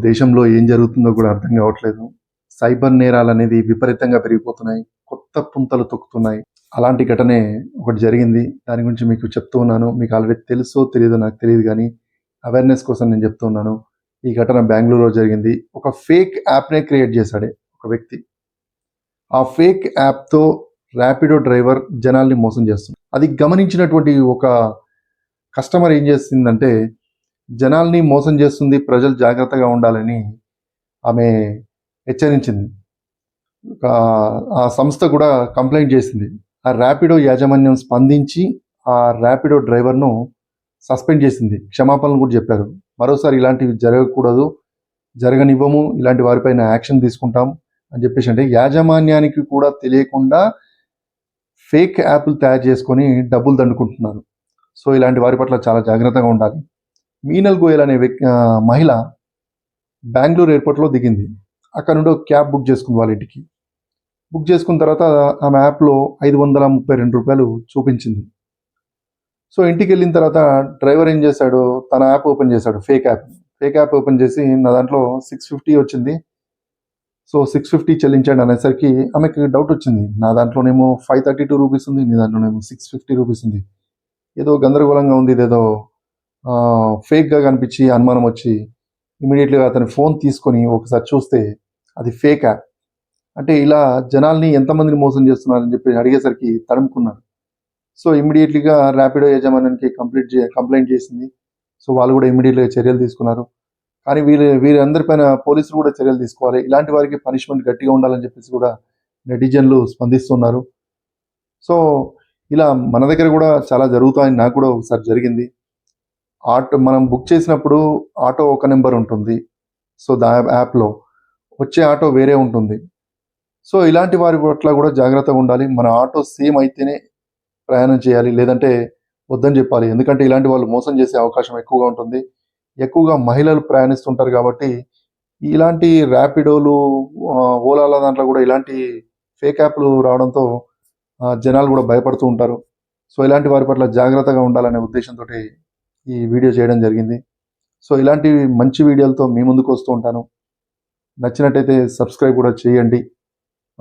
దేశంలో ఏం జరుగుతుందో కూడా అర్థం కావట్లేదు. సైబర్ నేరాలనేది విపరీతంగా పెరిగిపోతున్నాయి. కొత్త పుంతలు తొక్కుతున్నాయి. అలాంటి ఘటనే ఒకటి జరిగింది. దాని గురించి మీకు చెప్తూ ఉన్నాను. మీకు ఆల్రెడీ తెలుసో తెలీదో నాకు తెలీదు గానీ, అవేర్‌నెస్ కోసం నేను చెప్తూ ఉన్నాను. ఈ ఘటన బెంగుళూరులో జరిగింది. ఒక ఫేక్ యాప్‌నే క్రియేట్ చేశాడు ఒక వ్యక్తి. ఆ ఫేక్ యాప్‌తో ర్యాపిడో డ్రైవర్ జనాల్ని మోసం చేస్తుంది. అది గమనించినటువంటి ఒక కస్టమర్ ఏం చేసిందంటే, జనాల్ని మోసం చేస్తుంది, ప్రజలు జాగ్రత్తగా ఉండాలని ఆమె హెచ్చరించింది. ఆ సంస్థ కూడా కంప్లెయింట్ చేసింది. ఆ ర్యాపిడో యాజమాన్యం స్పందించి ఆ ర్యాపిడో డ్రైవర్‌ను సస్పెండ్ చేసింది. క్షమాపణలు కూడా చెప్పారు. మరోసారి ఇలాంటివి జరగకూడదు, జరగనివ్వము, ఇలాంటి వారిపైన యాక్షన్ తీసుకుంటాం అని చెప్పేసి, అంటే యాజమాన్యానికి కూడా తెలియకుండా ఫేక్ యాప్‌లు తయారు చేసుకొని డబ్బులు దండుకుంటున్నారు. సో ఇలాంటి వారి పట్ల చాలా జాగ్రత్తగా ఉండాలి. మీనల్ గోయల్ అనే మహిళ బెంగుళూరు ఎయిర్‌పోర్ట్‌లో దిగింది. అక్కడ నుండి ఒక క్యాబ్ బుక్ చేసుకుంది వాళ్ళ ఇంటికి. బుక్ చేసుకున్న తర్వాత ఆమె యాప్‌లో రూ. 532 చూపించింది. సో ఇంటికెళ్ళిన తర్వాత డ్రైవర్ ఏం చేశాడు, తన యాప్ ఓపెన్ చేశాడు, fake app. Fake app open చేసి నా దాంట్లో 650 వచ్చింది. సో 650 చెల్లించండి అనేసరికి ఆమెకి డౌట్ వచ్చింది. నా దాంట్లోనేమో రూ. 532 ఉంది, నీ దాంట్లోనేమో రూ. 650 ఉంది. ఏదో గందరగోళంగా ఉంది, ఇదేదో ఫేక్‌గా కనిపించి అనుమానం వచ్చి ఇమ్మీడియట్‌గా అతని ఫోన్ తీసుకొని ఒకసారి చూస్తే అది ఫేక్ యాప్. అంటే ఇలా జనాల్ని ఎంతమందిని మోసం చేస్తున్నారని చెప్పి అడిగేసరికి తడుముకున్నాడు. సో ఇమ్మీడియట్‌గా ర్యాపిడో యాజమాన్యానికి కంప్లెయింట్ చేసింది. సో వాళ్ళు కూడా ఇమ్మీడియట్‌గా చర్యలు తీసుకున్నారు. కానీ వీరందరిపైన పోలీసులు కూడా చర్యలు తీసుకోవాలి. ఇలాంటి వారికి పనిష్మెంట్ గట్టిగా ఉండాలని చెప్పేసి కూడా నెటిజన్లు స్పందిస్తున్నారు. సో ఇలా మన దగ్గర కూడా చాలా జరుగుతాయని నాకు కూడా ఒకసారి జరిగింది. మనం బుక్ చేసినప్పుడు ఆటో ఒక నెంబర్ ఉంటుంది. సో యాప్‌లో వచ్చే ఆటో వేరే ఉంటుంది. సో ఇలాంటి వారి పట్ల కూడా జాగ్రత్తగా ఉండాలి. మన ఆటో సేమ్ అయితేనే ప్రయాణం చేయాలి, లేదంటే వద్దని చెప్పాలి. ఎందుకంటే ఇలాంటి వాళ్ళు మోసం చేసే అవకాశం ఎక్కువగా ఉంటుంది. ఎక్కువగా మహిళలు ప్రయాణిస్తుంటారు కాబట్టి ఇలాంటి ర్యాపిడోలు, ఓలాల దాంట్లో కూడా ఇలాంటి ఫేక్ యాప్‌లు రావడంతో జనాలు కూడా భయపడుతూ ఉంటారు. సో ఇలాంటి వారి పట్ల జాగ్రత్తగా ఉండాలనే ఉద్దేశంతోటి ఈ వీడియో చేయడం జరిగింది. సో ఇలాంటి మంచి వీడియోలతో మీ ముందుకు వస్తూ ఉంటాను. నచ్చినట్టయితే సబ్స్క్రైబ్ కూడా చేయండి.